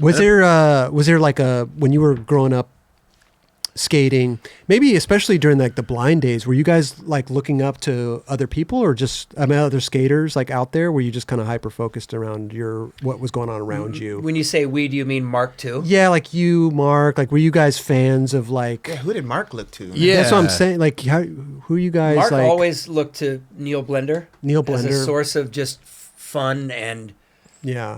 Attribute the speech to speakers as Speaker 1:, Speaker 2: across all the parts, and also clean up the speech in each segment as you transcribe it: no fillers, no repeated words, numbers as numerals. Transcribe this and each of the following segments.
Speaker 1: Was there like when you were growing up skating, maybe especially during like the blind days, were you guys like looking up to other people or just other skaters like out there? Were you just kind of hyper focused around what was going on around you?
Speaker 2: When you say we, do you mean Mark too?
Speaker 1: Yeah, like you, Mark. Like, were you guys fans of like?
Speaker 3: Yeah, who did Mark look to?
Speaker 1: Yeah, that's what I'm saying. Like, who you guys?
Speaker 2: Mark
Speaker 1: like,
Speaker 2: always looked to Neil Blender. As a source of just fun and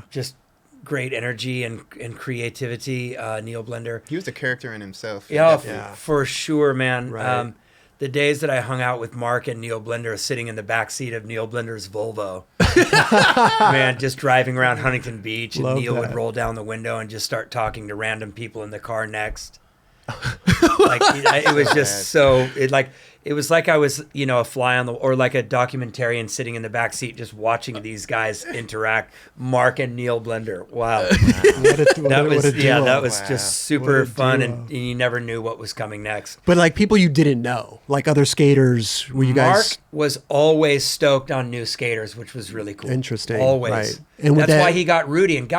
Speaker 2: just great energy and creativity. Neil Blender.
Speaker 3: He was a character in himself.
Speaker 2: Yeah, for sure, man.
Speaker 1: Right.
Speaker 2: The days that I hung out with Mark and Neil Blender sitting in the back seat of Neil Blender's Volvo, man, just driving around Huntington Beach, and Neil would roll down the window and just start talking to random people in the car next. Like it was just it was like I was, a fly on the, or like a documentarian sitting in the back seat just watching these guys interact. Mark and Neil Blender. Wow. That was just super fun, and you never knew what was coming next.
Speaker 1: But like people you didn't know, like other skaters, were you guys?
Speaker 2: Mark was always stoked on new skaters, which was really cool.
Speaker 1: Interesting.
Speaker 2: Always.
Speaker 1: Right. And
Speaker 2: that's why he got Rudy and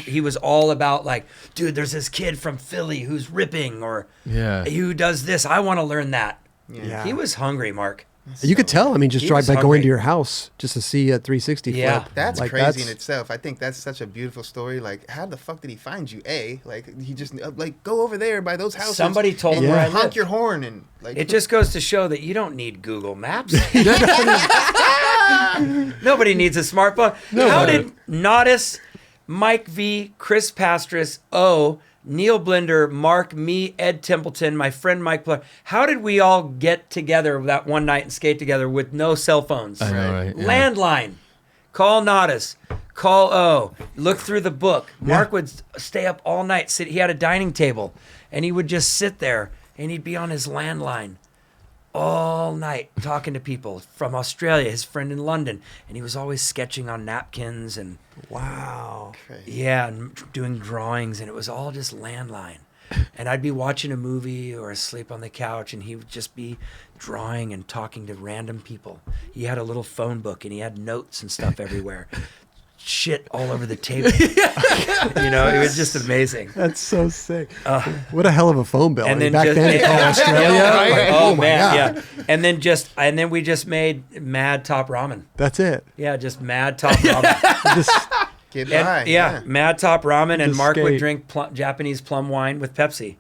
Speaker 2: he was all about like, dude, there's this kid from Philly who's ripping, or who does this. I want to learn that.
Speaker 1: Yeah.
Speaker 2: He was hungry, Mark.
Speaker 1: You could tell. I mean, just drive by going to your house just to see a 360 flip.
Speaker 3: That's
Speaker 1: like,
Speaker 3: crazy in itself. I think that's such a beautiful story. Like, how the fuck did he find you? Like, he just like go over there by those houses.
Speaker 2: Somebody told him where I
Speaker 3: honk
Speaker 2: lived.
Speaker 3: your horn and like.
Speaker 2: It just goes to show that you don't need Google Maps. Nobody needs a smartphone. How did Naudis, Mike V, Chris Pastris, Neil Blender, Mark, me, Ed Templeton, my friend Mike Pler. How did we all get together that one night and skate together with no cell phones?
Speaker 4: I know, right? Yeah.
Speaker 2: Landline. Call Naudis. Call O. Look through the book. Mark would stay up all night. He had a dining table, and he would just sit there, and he'd be on his landline all night talking to people from Australia, his friend in London, and he was always sketching on napkins and and doing drawings, and it was all just landline. And I'd be watching a movie or asleep on the couch, and he would just be drawing and talking to random people. He had a little phone book, and he had notes and stuff everywhere. Shit all over the table. It was just amazing.
Speaker 1: That's so sick. What a hell of a phone bill.
Speaker 2: And then
Speaker 1: back then to call Australia.
Speaker 2: Oh man, God. And then we just made Mad Top Ramen.
Speaker 1: That's it.
Speaker 2: Yeah, just Mad Top Ramen.
Speaker 1: Just
Speaker 3: get by.
Speaker 2: Mad Top Ramen, and Mark would
Speaker 1: skate.
Speaker 2: drink Japanese plum wine with Pepsi.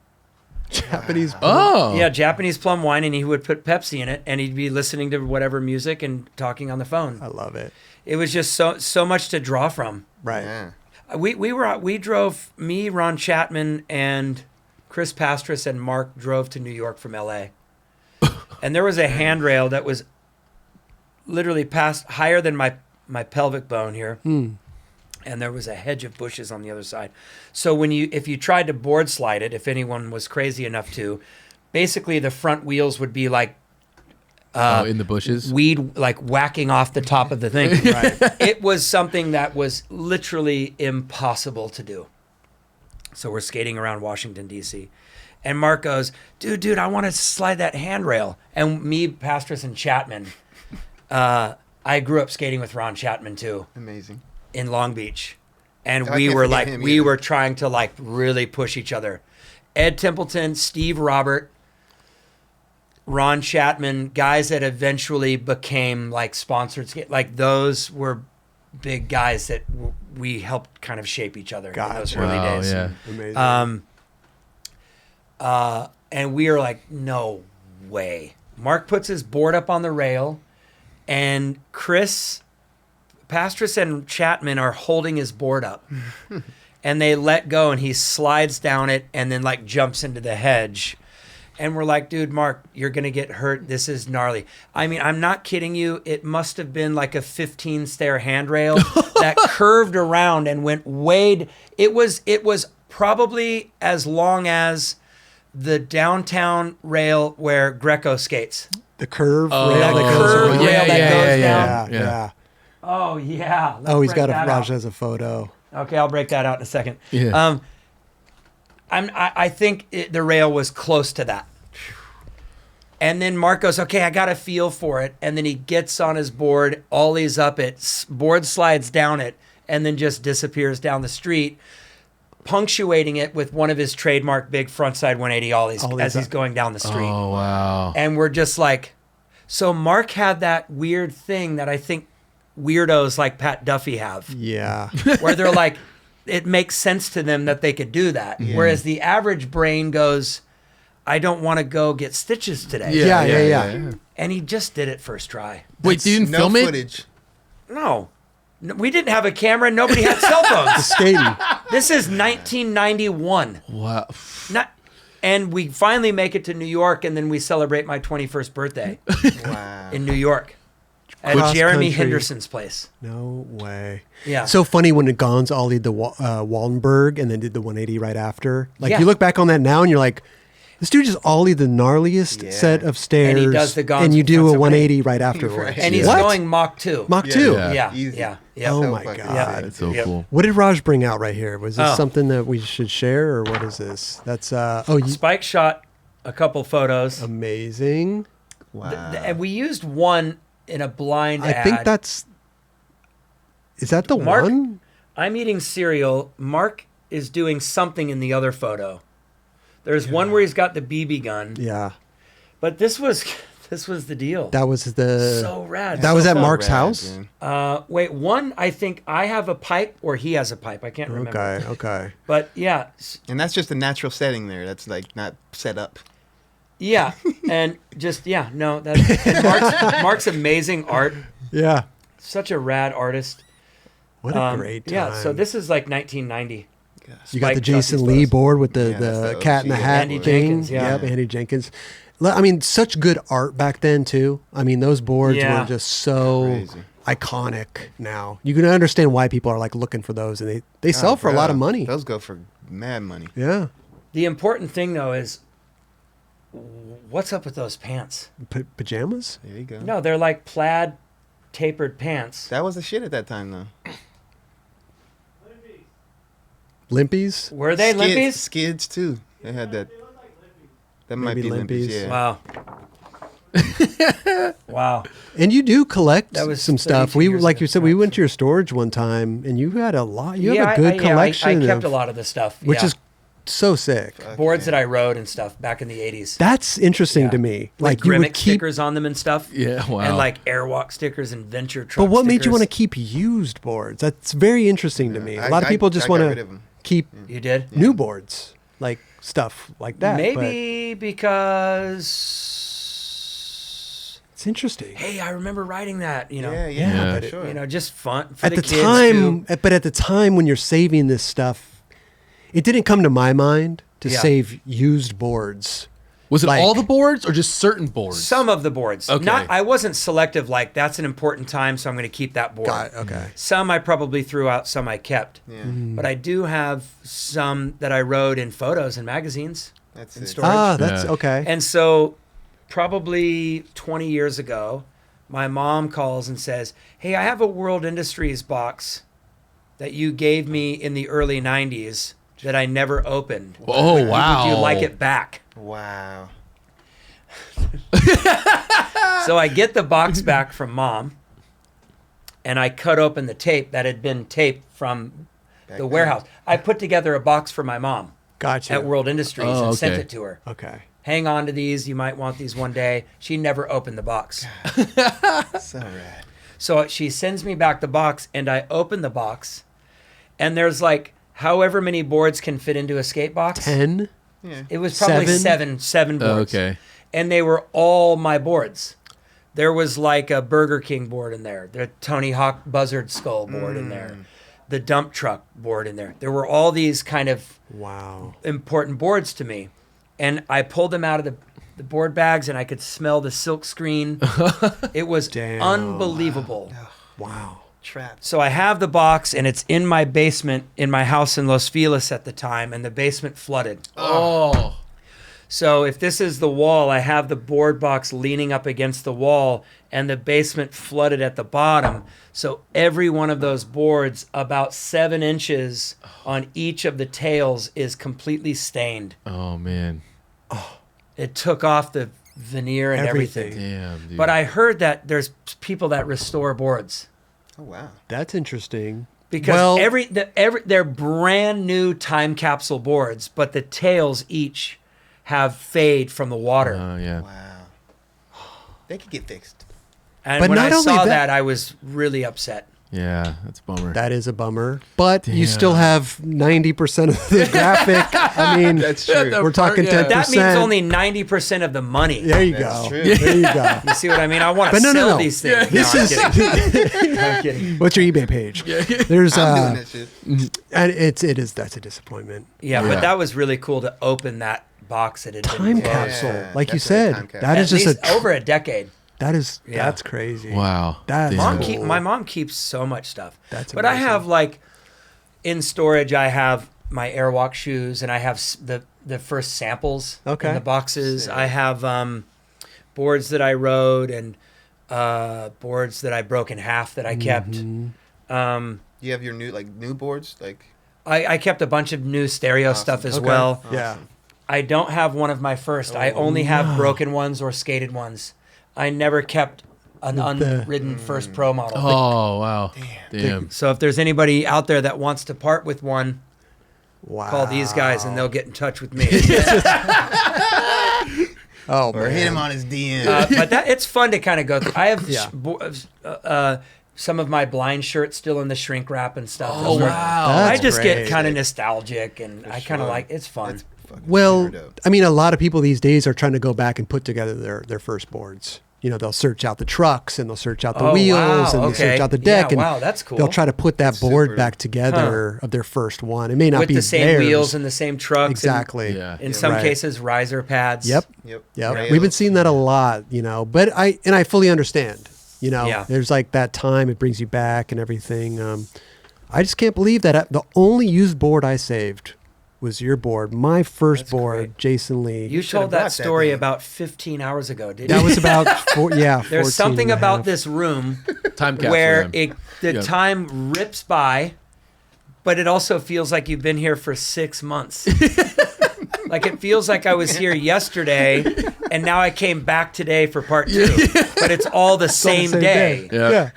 Speaker 1: Japanese.
Speaker 2: Yeah, Japanese plum wine, and he would put Pepsi in it, and he'd be listening to whatever music and talking on the phone.
Speaker 1: I love it.
Speaker 2: It was just so much to draw from.
Speaker 1: Right.
Speaker 3: Yeah.
Speaker 2: We drove, me, Ron Chapman, and Chris Pastris and Mark drove to New York from L.A. And there was a handrail that was literally higher than my pelvic bone here. And there was a hedge of bushes on the other side. So if you tried to board slide it, if anyone was crazy enough to, basically the front wheels would be like
Speaker 4: in the bushes,
Speaker 2: weed like whacking off the top of the thing. Right. It was something that was literally impossible to do. So we're skating around Washington D.C. and Mark goes, "Dude, I want to slide that handrail." And me, Pastris, and Chapman. I grew up skating with Ron Chapman too.
Speaker 3: Amazing.
Speaker 2: In Long Beach, and we were trying to like really push each other. Ed Templeton, Steve Robert, Ron Chapman, guys that eventually became like sponsored skate. Like those were big guys that we helped kind of shape each other in those early days.
Speaker 4: Yeah.
Speaker 1: Amazing.
Speaker 2: And we are like, no way. Mark puts his board up on the rail, and Chris Pastris and Chapman are holding his board up. And they let go, and he slides down it and then like jumps into the hedge. And we're like, dude, Mark, you're going to get hurt. This is gnarly. I mean, I'm not kidding you. It must have been like a 15-stair handrail that curved around and went It was probably as long as the downtown rail where Greco skates.
Speaker 1: The curve rail
Speaker 2: that
Speaker 1: that
Speaker 2: goes
Speaker 1: goes
Speaker 2: around.
Speaker 1: around.
Speaker 2: Down.
Speaker 1: Yeah.
Speaker 2: Oh, yeah.
Speaker 1: He's got Raj has a photo.
Speaker 2: Okay, I'll break that out in a second.
Speaker 4: Yeah.
Speaker 2: I think the rail was close to that. And then Mark goes, okay, I got a feel for it. And then he gets on his board, ollies up it, board slides down it, and then just disappears down the street. punctuating it with one of his trademark big frontside 180 ollies as he's going down the street.
Speaker 4: Oh, wow.
Speaker 2: And we're just like, so Mark had that weird thing that I think weirdos like Pat Duffy have,
Speaker 1: Yeah.
Speaker 2: where they're like, it makes sense to them that they could do that.
Speaker 3: Yeah.
Speaker 2: Whereas the average brain goes, I don't want to go get stitches today.
Speaker 1: Yeah.
Speaker 2: And he just did it first try.
Speaker 4: Wait, you didn't
Speaker 3: no
Speaker 4: film it?
Speaker 3: footage.
Speaker 2: No, we didn't have a camera. Nobody had cell phones.
Speaker 1: Skating.
Speaker 2: This is 1991.
Speaker 4: Wow.
Speaker 2: And we finally make it to New York, and then we celebrate my 21st birthday
Speaker 3: Wow.
Speaker 2: in New York at
Speaker 1: Cross
Speaker 2: Jeremy
Speaker 1: country.
Speaker 2: Henderson's place.
Speaker 1: No way.
Speaker 2: Yeah.
Speaker 1: So funny when Gons ollied the Wallenberg and then did the 180 right after. Like,
Speaker 2: Yeah.
Speaker 1: you look back on that now and you're like, this dude just ollied the gnarliest
Speaker 3: Yeah.
Speaker 1: set of stairs.
Speaker 2: And he does the Gons
Speaker 1: and you do a
Speaker 2: front
Speaker 1: 180 right afterwards.
Speaker 3: Right.
Speaker 2: And he's
Speaker 1: What?
Speaker 2: going Mach 2.
Speaker 1: Mach 2.
Speaker 4: Yeah.
Speaker 2: Yeah.
Speaker 3: Easy.
Speaker 2: Yeah.
Speaker 1: Oh
Speaker 3: So
Speaker 1: my
Speaker 3: fucking
Speaker 1: God.
Speaker 3: sick.
Speaker 4: That's so
Speaker 2: Yep.
Speaker 4: cool.
Speaker 1: What did Raj bring out right here? Was this
Speaker 2: Oh.
Speaker 1: something that we should share or what is this? That's
Speaker 2: Spike shot a couple photos.
Speaker 1: amazing.
Speaker 3: Wow.
Speaker 2: And we used one in a blind
Speaker 1: I
Speaker 2: ad.
Speaker 1: think is that the
Speaker 2: Mark-
Speaker 1: one?
Speaker 2: I'm eating cereal. Mark is doing something in the other photo. There's one where he's got the BB gun.
Speaker 1: Yeah.
Speaker 2: But this was the deal.
Speaker 1: That was the
Speaker 2: So rad.
Speaker 1: That was at
Speaker 3: So
Speaker 1: Mark's
Speaker 3: rad,
Speaker 1: house?
Speaker 3: dude.
Speaker 2: Wait, one, I think I have a pipe or he has a pipe. I can't remember.
Speaker 1: Okay.
Speaker 2: But yeah.
Speaker 3: And that's just a natural setting there. That's like not set up.
Speaker 2: Yeah. And just, yeah, no. That's Mark's amazing art.
Speaker 1: Yeah.
Speaker 2: Such a rad artist.
Speaker 1: What a great time.
Speaker 2: Yeah, so this is like 1990.
Speaker 1: You got the
Speaker 2: Spike
Speaker 1: Jason
Speaker 2: Dusty's
Speaker 1: Lee
Speaker 2: photos.
Speaker 1: board with the,
Speaker 3: Yeah, that's
Speaker 1: the
Speaker 3: the
Speaker 1: cat in the
Speaker 3: OG.
Speaker 1: hat
Speaker 2: Andy
Speaker 1: thing.
Speaker 2: Jenkins, yeah.
Speaker 1: Yep, Andy Jenkins. I mean, such good art back then too. I mean, those boards
Speaker 2: Yeah.
Speaker 1: were just so
Speaker 3: Crazy.
Speaker 1: iconic now. You can understand why people are like looking for those and they sell
Speaker 3: Oh,
Speaker 1: for a lot of
Speaker 3: bro.
Speaker 1: money.
Speaker 3: Those go for mad money.
Speaker 1: Yeah.
Speaker 2: The important thing, though, is what's up with those pants?
Speaker 1: Pajamas?
Speaker 3: There you go.
Speaker 2: No, they're like plaid tapered pants.
Speaker 3: That was the shit at that time, though.
Speaker 1: Limpies?
Speaker 2: Were they limpies?
Speaker 3: Skids, too. They had that. That might
Speaker 1: Maybe
Speaker 3: be limpies,
Speaker 1: limpies.
Speaker 3: yeah.
Speaker 2: Wow. Wow.
Speaker 1: And you do collect
Speaker 2: That was
Speaker 1: some stuff.
Speaker 2: 32
Speaker 1: We
Speaker 2: years
Speaker 1: like
Speaker 2: ago.
Speaker 1: you said, we went to your storage one time and you had a lot. You have a good
Speaker 2: I
Speaker 1: collection.
Speaker 2: kept
Speaker 1: of-
Speaker 2: a lot of the stuff.
Speaker 1: which
Speaker 2: yeah.
Speaker 1: is so sick.
Speaker 3: Fuck
Speaker 2: boards
Speaker 3: yeah.
Speaker 2: that I rode and stuff back in the 80s.
Speaker 1: That's interesting
Speaker 2: Yeah.
Speaker 1: to me.
Speaker 2: Like
Speaker 1: Like you would
Speaker 2: Grimmett
Speaker 1: keep.
Speaker 2: stickers on them and stuff.
Speaker 4: Yeah, wow.
Speaker 2: And like Airwalk stickers and Venture truck
Speaker 1: But what made you want to
Speaker 2: stickers.
Speaker 1: keep used boards? That's very interesting to me. A lot of people just
Speaker 3: I got
Speaker 1: want
Speaker 3: rid
Speaker 1: to
Speaker 3: of 'em.
Speaker 1: keep
Speaker 2: You did?
Speaker 1: new boards, like stuff like that.
Speaker 2: Maybe because...
Speaker 1: but it's interesting.
Speaker 2: Hey, I remember riding that, you know.
Speaker 3: Yeah,
Speaker 1: Yeah,
Speaker 3: yeah,
Speaker 1: but
Speaker 3: for sure.
Speaker 2: You know, just fun for
Speaker 1: At
Speaker 2: the
Speaker 1: the
Speaker 2: kids
Speaker 1: time,
Speaker 2: too.
Speaker 1: but at the time when you're saving this stuff, it didn't come to my mind to
Speaker 2: Yeah.
Speaker 1: save used boards.
Speaker 4: Was it
Speaker 1: like-
Speaker 4: all the boards or just certain boards?
Speaker 2: Some of the boards.
Speaker 4: Okay.
Speaker 2: I wasn't selective like that's an important time, so I'm going to keep that board.
Speaker 1: Got it, okay.
Speaker 2: Some I probably threw out, some I kept.
Speaker 3: Yeah,
Speaker 2: But I do have some that I rode in photos and magazines.
Speaker 3: that's
Speaker 2: in
Speaker 3: it.
Speaker 2: storage.
Speaker 1: Ah, that's
Speaker 4: Yeah.
Speaker 1: okay.
Speaker 2: And so probably 20 years ago, my mom calls and says, "Hey, I have a World Industries box that you gave me in the early 90s that I never opened.
Speaker 4: Oh, wow.
Speaker 2: Would you like it back?"
Speaker 3: Wow.
Speaker 2: So I get the box back from mom, and I cut open the tape that had been taped from
Speaker 3: Back
Speaker 2: the
Speaker 3: then.
Speaker 2: warehouse. I put together a box for my mom
Speaker 1: Gotcha.
Speaker 2: at World Industries
Speaker 4: Oh,
Speaker 2: and sent
Speaker 4: okay.
Speaker 2: it to her.
Speaker 1: Okay.
Speaker 2: Hang on to these. You might want these one day. She never opened the box.
Speaker 3: So rad.
Speaker 2: So she sends me back the box, and I open the box, and there's like however many boards can fit into a skate box.
Speaker 1: 10?
Speaker 3: Yeah.
Speaker 2: It was probably seven
Speaker 4: Oh,
Speaker 2: boards.
Speaker 4: okay.
Speaker 2: And they were all my boards. There was like a Burger King board in there, the Tony Hawk Buzzard Skull board in there, the dump truck board in there. There were all these kind of
Speaker 1: Wow.
Speaker 2: important boards to me. And I pulled them out of the board bags, and I could smell the silk screen. It was
Speaker 1: Damn.
Speaker 2: unbelievable.
Speaker 1: Wow.
Speaker 3: Trapped.
Speaker 2: So I have the box, and it's in my basement in my house in Los Feliz at the time, and the basement flooded.
Speaker 4: Oh.
Speaker 2: So if this is the wall, I have the board box leaning up against the wall, and the basement flooded at the bottom. So every one of those boards, about 7 inches on each of the tails, is completely stained.
Speaker 4: Oh, man.
Speaker 2: It took off the veneer and everything.
Speaker 4: Damn, dude.
Speaker 2: But I heard that there's people that restore boards.
Speaker 3: Oh wow.
Speaker 1: That's interesting.
Speaker 2: because they're brand new time capsule boards, but the tails each have fade from the water.
Speaker 4: Yeah.
Speaker 3: Wow. They could get fixed.
Speaker 2: And
Speaker 1: But
Speaker 2: when
Speaker 1: not
Speaker 2: I
Speaker 1: only
Speaker 2: saw
Speaker 1: that-
Speaker 2: that, I was really upset.
Speaker 4: Yeah, that's a bummer.
Speaker 1: That is a bummer. But you still
Speaker 4: Damn.
Speaker 1: have 90% of the graphic. I mean,
Speaker 3: That's true.
Speaker 1: we're talking 10%.
Speaker 2: That means only 90% of the money.
Speaker 1: There you
Speaker 3: That's
Speaker 1: go.
Speaker 3: true.
Speaker 1: There you go.
Speaker 2: You see what I mean? I want to
Speaker 1: But no,
Speaker 2: sell
Speaker 1: no.
Speaker 2: these things.
Speaker 1: This
Speaker 2: No,
Speaker 1: is
Speaker 2: I'm kidding. I'm kidding.
Speaker 1: what's your eBay page? There's
Speaker 3: I'm doing that shit.
Speaker 1: and that's a disappointment.
Speaker 2: Yeah,
Speaker 4: Yeah.
Speaker 2: but that was really cool to open that box that had
Speaker 1: Time
Speaker 2: been
Speaker 1: capsule,
Speaker 3: Yeah,
Speaker 1: like you
Speaker 3: definitely
Speaker 1: said,
Speaker 3: time capsule.
Speaker 1: that
Speaker 2: at
Speaker 1: is just
Speaker 2: least over a decade. Yeah.
Speaker 1: that's crazy.
Speaker 4: Wow.
Speaker 1: That's
Speaker 4: Damn.
Speaker 1: cool.
Speaker 2: My mom keeps so much stuff.
Speaker 1: That's
Speaker 2: but I
Speaker 1: amazing.
Speaker 2: have like in storage. I have my Airwalk shoes, and I have the first samples
Speaker 1: Okay.
Speaker 2: in the boxes.
Speaker 3: Sick.
Speaker 2: I have boards that I rode and boards that I broke in half that I kept.
Speaker 1: Mm-hmm.
Speaker 3: You have your new boards, like
Speaker 2: I kept a bunch of new stereo
Speaker 3: Awesome.
Speaker 2: stuff as
Speaker 1: Okay.
Speaker 2: well.
Speaker 1: Yeah.
Speaker 2: I don't have one of my first. I only have broken ones or skated ones. I never kept an unridden first pro model.
Speaker 4: Oh, wow. Damn.
Speaker 2: So if there's anybody out there that wants to part with one,
Speaker 1: Wow.
Speaker 2: call these guys and they'll get in touch with me.
Speaker 1: Oh
Speaker 3: or
Speaker 1: man.
Speaker 3: hit him on his DM.
Speaker 2: But it's fun to kind of go through. I have
Speaker 1: Yeah.
Speaker 2: some of my blind shirts still in the shrink wrap and stuff.
Speaker 4: Oh,
Speaker 2: Those are-
Speaker 4: wow.
Speaker 2: I
Speaker 1: That's
Speaker 2: just
Speaker 1: great.
Speaker 2: get kind of nostalgic, and I kind of
Speaker 3: sure.
Speaker 2: like it's fun.
Speaker 3: That's fucking
Speaker 1: Well,
Speaker 3: super dope.
Speaker 1: I mean, a lot of people these days are trying to go back and put together their first boards. You know, they'll search out the trucks and they'll search out the
Speaker 2: Oh,
Speaker 1: wheels
Speaker 2: wow,
Speaker 1: and they'll
Speaker 2: okay.
Speaker 1: search out the deck.
Speaker 2: Yeah,
Speaker 1: and
Speaker 2: wow, that's cool.
Speaker 1: They'll try to put that
Speaker 3: That's
Speaker 1: board
Speaker 3: super-
Speaker 1: back together of their first one. It may not
Speaker 2: With
Speaker 1: be
Speaker 2: the same
Speaker 1: theirs.
Speaker 2: wheels and the same trucks.
Speaker 1: Exactly.
Speaker 4: Yeah.
Speaker 2: And in some
Speaker 1: Right.
Speaker 2: cases, riser pads.
Speaker 1: Yep.
Speaker 3: Yep.
Speaker 1: Yep.
Speaker 3: Rails.
Speaker 1: We've been seeing that a lot, you know, but I fully understand, you know,
Speaker 2: Yeah.
Speaker 1: there's like that time it brings you back and everything. I just can't believe that the only used board I saved was your board. My first
Speaker 3: That's
Speaker 1: board,
Speaker 3: great.
Speaker 1: Jason Lee.
Speaker 2: You
Speaker 3: should've
Speaker 2: told
Speaker 3: brought
Speaker 2: that
Speaker 3: that
Speaker 2: story
Speaker 3: thing.
Speaker 2: about 15 hours ago, didn't
Speaker 1: that
Speaker 2: you?
Speaker 1: was about 14
Speaker 2: There's something
Speaker 1: and a
Speaker 2: about
Speaker 1: half.
Speaker 2: this room
Speaker 4: Time capsule.
Speaker 2: where
Speaker 4: then.
Speaker 2: the
Speaker 4: Yeah.
Speaker 2: time rips by, but it also feels like you've been here for 6 months. Like it feels like I was here yesterday, and now I came back today for part 2. But it's all the
Speaker 1: It's all the
Speaker 2: same day.
Speaker 4: Yeah.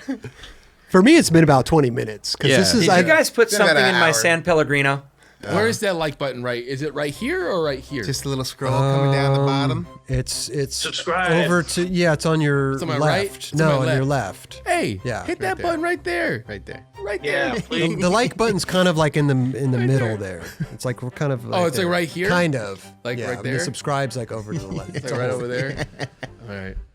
Speaker 1: For me, it's been about 20 minutes because
Speaker 4: Yeah.
Speaker 1: this is
Speaker 2: Did
Speaker 1: I,
Speaker 2: you guys put
Speaker 3: It's been about
Speaker 2: something in
Speaker 3: an
Speaker 2: my
Speaker 3: hour.
Speaker 2: San Pellegrino?
Speaker 4: Where is that like button right? Is it right here or right here?
Speaker 3: Just a little scroll coming down the bottom.
Speaker 1: it's
Speaker 5: Subscribe.
Speaker 1: over to
Speaker 4: It's on my
Speaker 1: left.
Speaker 4: right? It's on
Speaker 1: No,
Speaker 4: my
Speaker 1: on your left.
Speaker 4: hey,
Speaker 1: Yeah.
Speaker 4: hit
Speaker 3: Right
Speaker 4: that
Speaker 3: there.
Speaker 4: button right there.
Speaker 3: Right there.
Speaker 4: Right
Speaker 5: Yeah,
Speaker 4: there.
Speaker 5: please.
Speaker 1: The like button's kind of like in the middle there. It's like we're kind of.
Speaker 4: Oh, it's like
Speaker 1: there.
Speaker 4: right here?
Speaker 1: Kind of.
Speaker 4: Like
Speaker 1: yeah,
Speaker 4: right
Speaker 1: and
Speaker 4: there?
Speaker 1: The subscribe's like over to the left.
Speaker 4: Like right over there. All right.